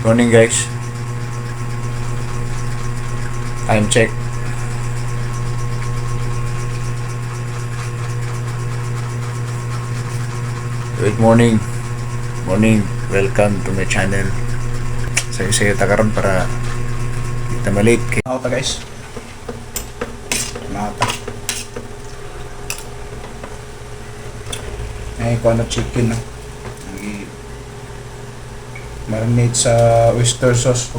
Morning guys. Time check. Good morning. Morning. Welcome to my channel. Sayo ta karon para kita malit kay ta guys. Mata. Ay ko na chicken no. Marinate sa oyster sauce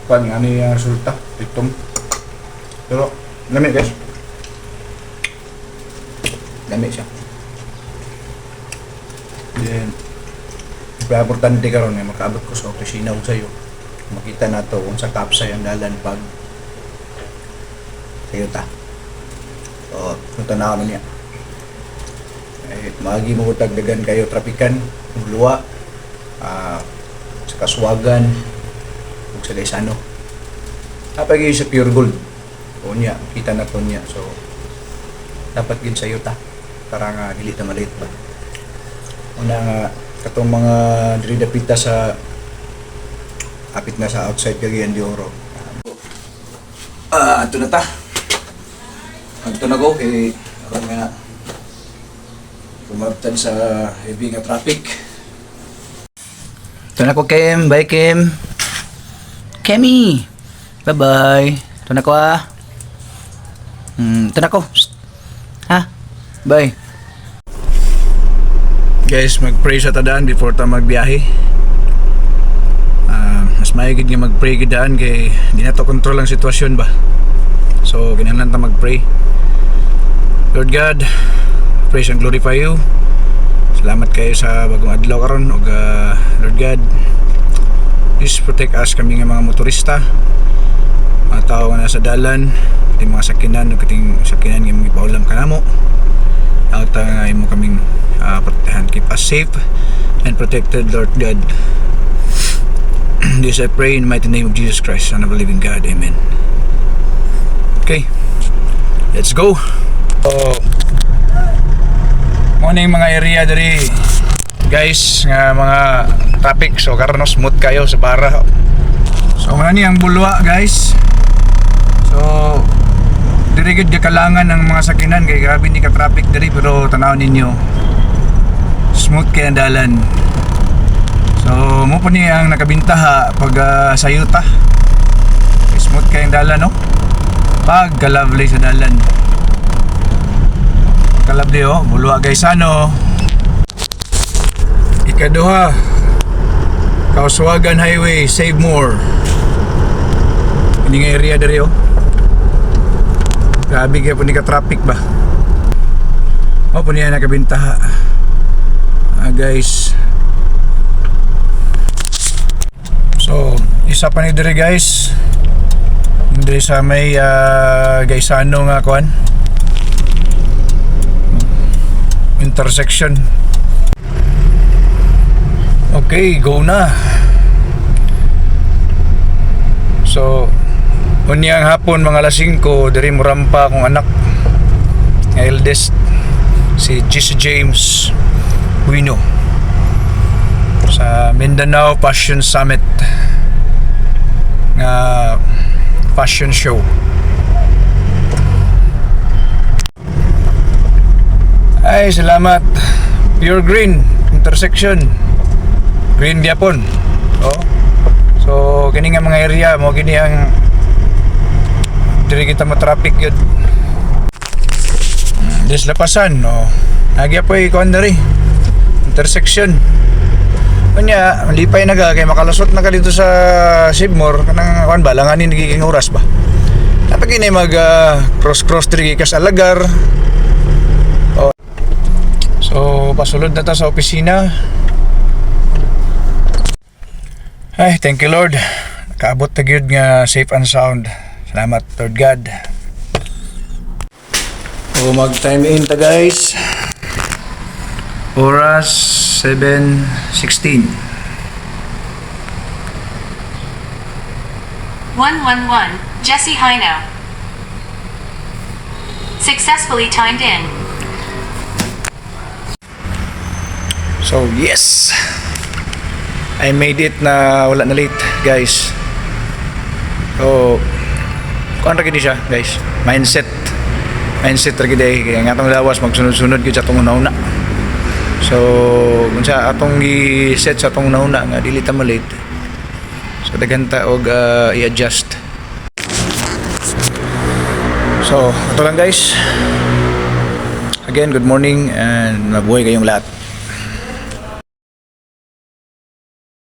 pan nga niya resulta itong pero lamig guys, lamig siya. Then importante karon nga makaabot ko sa opisina ug sayo makita nato kung sa kapsay ang dalan pag sayo ta o kung tanaw na niya ay maagi mo tagdagan kayo trapikan luwa sa Kaswagan ug sa Gaisano kapag sa Pure Gold o niya kita na to niya, so dapat gid sayo ta para nga dili ta malit pa una nga katong mga diri dapita sa apit na sa outside Cagayan de Oro. Ato na ta ato na go kay aron nga kumabtan sa heavy nga traffic. Ito na ko Kim, bye Kim. Kemi, bye bye. Ito na ko ito na ko. Ha, bye. Guys, mag-pray sa tadaan before ta magbiyahe. Mas maigid nga mag-pray gidaan kay di na to control ang sitwasyon ba. So, kinahanglan ta mag-pray. Lord God, praise and glorify you. Salamat kayo sa bagong adlaw karon ug Lord God, please protect us kami nga mga motorista, mga tao nga nasa dalan, ating mga sakinan ug ating sakinan nga magipaulam kanamo. Out nga imo kaming protektahan, keep us safe and protected Lord God. This I pray in the mighty name of Jesus Christ, Son of the living God. Amen. Okay, let's go. Morning mga area diri guys nga mga traffic, so karon smooth kayo sa bara. So man ni ang bulwa guys, so diri gid kalangan ng mga sakinan kay grabe ni ka traffic diri, pero tanaw ninyo smooth kay ang dalan. So mo po ni ang nakabintaha pag sayuta smooth kay ang dalan no, pag ka-lovely sa dalan. Kalabdi bulwa Gaisano. Ikaduha, Kaswagan Highway, Save More. Ini nga area dari grabe kaya po ni ka-traffic ba. O po niya nakabintaha. Guys. So, isa pa ni diri guys. Hindi sa may Gaisano nga kuan. Intersection. Okay, go na. So unyang hapon mga alas 5 diri mo rampa akong anak nga eldest si Jesse James Wino sa Mindanao Passion Summit nga fashion show. Ay, salamat. Pure Green intersection. Green gyapon. So kini nga mga area mo kini ang diri kita ma-traffic yun. Dislapasan Nagya po ikon diri. Intersection. Kunya, malipay na kay makalusot na ka dito sa Sibmore kanang kuan ba langanin nagiging oras ba. Dapat kini mag cross diri ka sa Alagar. So, pasulod na ta sa opisina. Ay, thank you Lord. Nakaabot na gyud nga safe and sound. Salamat Lord God. O mag-time in ta guys. Oras 7:16. 111, Jesse Hino. Successfully timed in. So yes, I made it na wala na late, guys. So, kung ano siya, guys, mindset ra gid kaya nga atong lawas magsunod-sunod gyud sa atong una-una. So, kung sa atong i-set sa atong una-una nga dili ta malate. So, daghan ta og i-adjust. So, ito lang guys. Again, good morning and mabuhay kayong lahat.